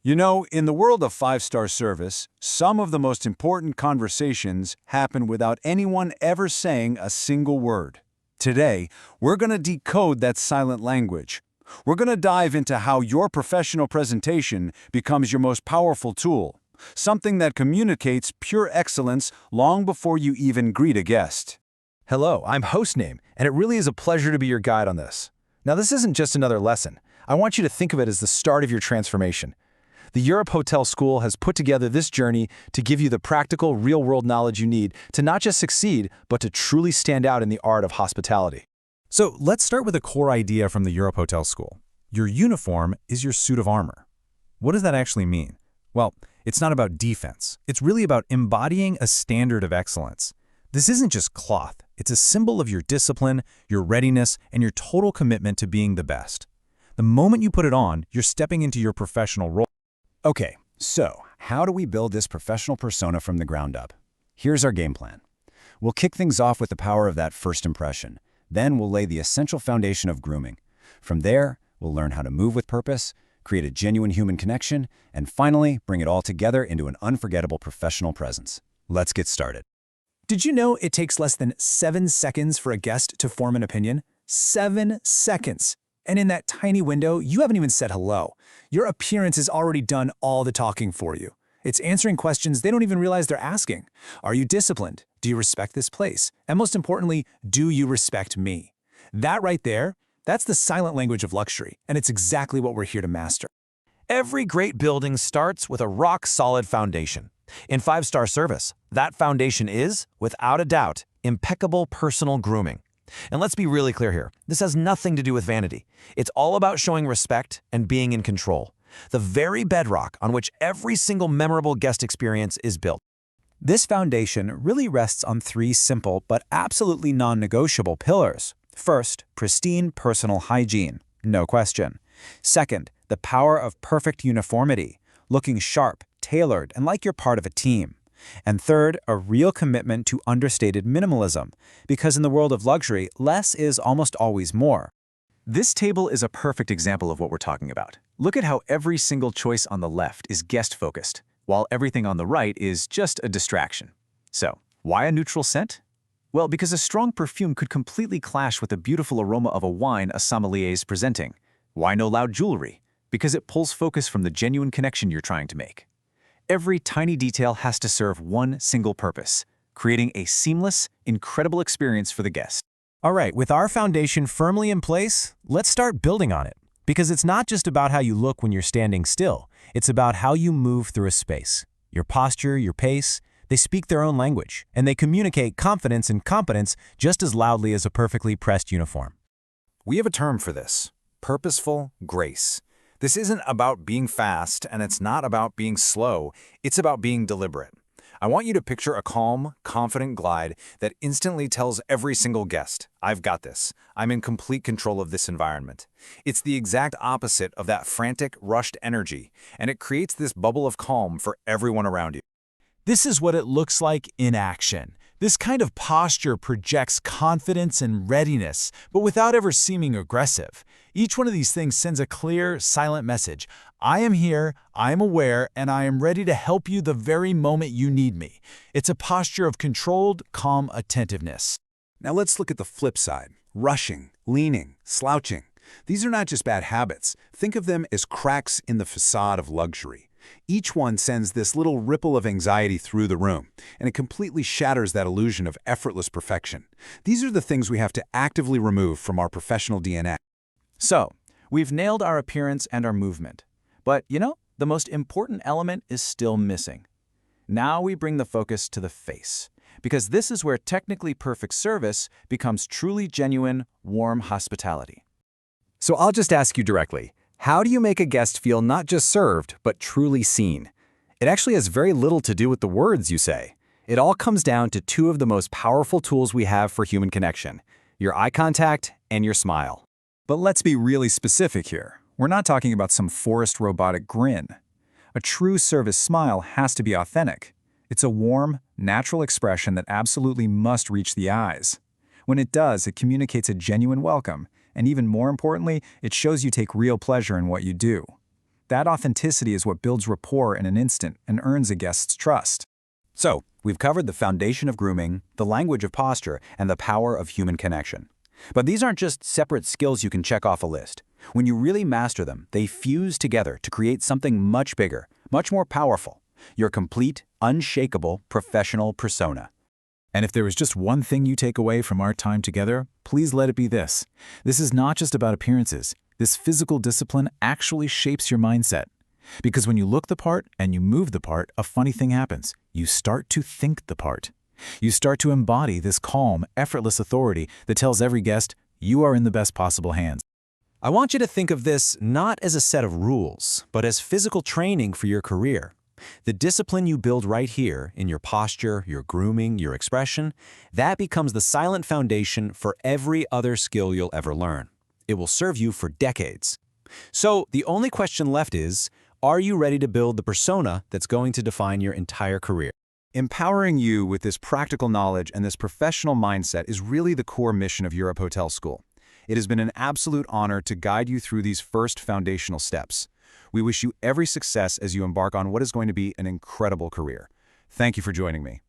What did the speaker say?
You know, in the world of five-star service, some of the most important conversations happen without anyone ever saying a single word. Today, we're going to decode that silent language. We're going to dive into how your professional presentation becomes your most powerful tool, something that communicates pure excellence long before you even greet a guest. Hello, I'm Hostname, and it really is a pleasure to be your guide on this. Now, this isn't just another lesson. I want you to think of it as the start of your transformation. The Europe Hotel School has put together this journey to give you the practical, real-world knowledge you need to not just succeed, but to truly stand out in the art of hospitality. So let's start with a core idea from the Europe Hotel School. Your uniform is your suit of armor. What does that actually mean? Well, it's not about defense. It's really about embodying a standard of excellence. This isn't just cloth. It's a symbol of your discipline, your readiness, and your total commitment to being the best. The moment you put it on, you're stepping into your professional role. Okay, so how do we build this professional persona from the ground up? Here's our game plan. We'll kick things off with the power of that first impression. Then we'll lay the essential foundation of grooming. From there, we'll learn how to move with purpose, create a genuine human connection, and finally, bring it all together into an unforgettable professional presence. Let's get started. Did you know it takes less than 7 seconds for a guest to form an opinion? 7 seconds. And in that tiny window, you haven't even said hello. Your appearance has already done all the talking for you. It's answering questions they don't even realize they're asking. Are you disciplined? Do you respect this place? And most importantly, do you respect me? That right there, that's the silent language of luxury, and it's exactly what we're here to master. Every great building starts with a rock-solid foundation. In five-star service, that foundation is, without a doubt, impeccable personal grooming. And let's be really clear here, this has nothing to do with vanity. It's all about showing respect and being in control, the very bedrock on which every single memorable guest experience is built. This foundation really rests on 3 simple but absolutely non-negotiable pillars. First, pristine personal hygiene, no question. Second, the power of perfect uniformity, looking sharp, tailored, and like you're part of a team. And third, a real commitment to understated minimalism, because in the world of luxury, less is almost always more. This table is a perfect example of what we're talking about. Look at how every single choice on the left is guest-focused, while everything on the right is just a distraction. So, why a neutral scent? Well, because a strong perfume could completely clash with the beautiful aroma of a wine a sommelier is presenting. Why no loud jewelry? Because it pulls focus from the genuine connection you're trying to make. Every tiny detail has to serve one single purpose, creating a seamless, incredible experience for the guest. All right, with our foundation firmly in place, let's start building on it. Because it's not just about how you look when you're standing still. It's about how you move through a space. Your posture, your pace, they speak their own language, and they communicate confidence and competence just as loudly as a perfectly pressed uniform. We have a term for this: purposeful grace. This isn't about being fast, and it's not about being slow. It's about being deliberate. I want you to picture a calm, confident glide that instantly tells every single guest, "I've got this. I'm in complete control of this environment." It's the exact opposite of that frantic, rushed energy, and it creates this bubble of calm for everyone around you. This is what it looks like in action. This kind of posture projects confidence and readiness, but without ever seeming aggressive. Each one of these things sends a clear, silent message. I am here, I am aware, and I am ready to help you the very moment you need me. It's a posture of controlled, calm attentiveness. Now let's look at the flip side: rushing, leaning, slouching. These are not just bad habits. Think of them as cracks in the facade of luxury. Each one sends this little ripple of anxiety through the room, and it completely shatters that illusion of effortless perfection. These are the things we have to actively remove from our professional DNA. So, we've nailed our appearance and our movement. But, the most important element is still missing. Now we bring the focus to the face, because this is where technically perfect service becomes truly genuine, warm hospitality. So I'll just ask you directly, how do you make a guest feel not just served, but truly seen? It actually has very little to do with the words you say. It all comes down to 2 of the most powerful tools we have for human connection: your eye contact and your smile. But let's be really specific here. We're not talking about some forced robotic grin. A true service smile has to be authentic. It's a warm, natural expression that absolutely must reach the eyes. When it does, it communicates a genuine welcome, and even more importantly, it shows you take real pleasure in what you do. That authenticity is what builds rapport in an instant and earns a guest's trust. So, we've covered the foundation of grooming, the language of posture, and the power of human connection. But these aren't just separate skills you can check off a list. When you really master them, they fuse together to create something much bigger, much more powerful, your complete, unshakable professional persona. And if there was just one thing you take away from our time together, please let it be this. This is not just about appearances. This physical discipline actually shapes your mindset. Because when you look the part and you move the part, a funny thing happens. You start to think the part. You start to embody this calm, effortless authority that tells every guest, you are in the best possible hands. I want you to think of this not as a set of rules, but as physical training for your career. The discipline you build right here in your posture, your grooming, your expression, that becomes the silent foundation for every other skill you'll ever learn. It will serve you for decades. So the only question left is, are you ready to build the persona that's going to define your entire career? Empowering you with this practical knowledge and this professional mindset is really the core mission of Europe Hotel School. It has been an absolute honor to guide you through these first foundational steps. We wish you every success as you embark on what is going to be an incredible career. Thank you for joining me.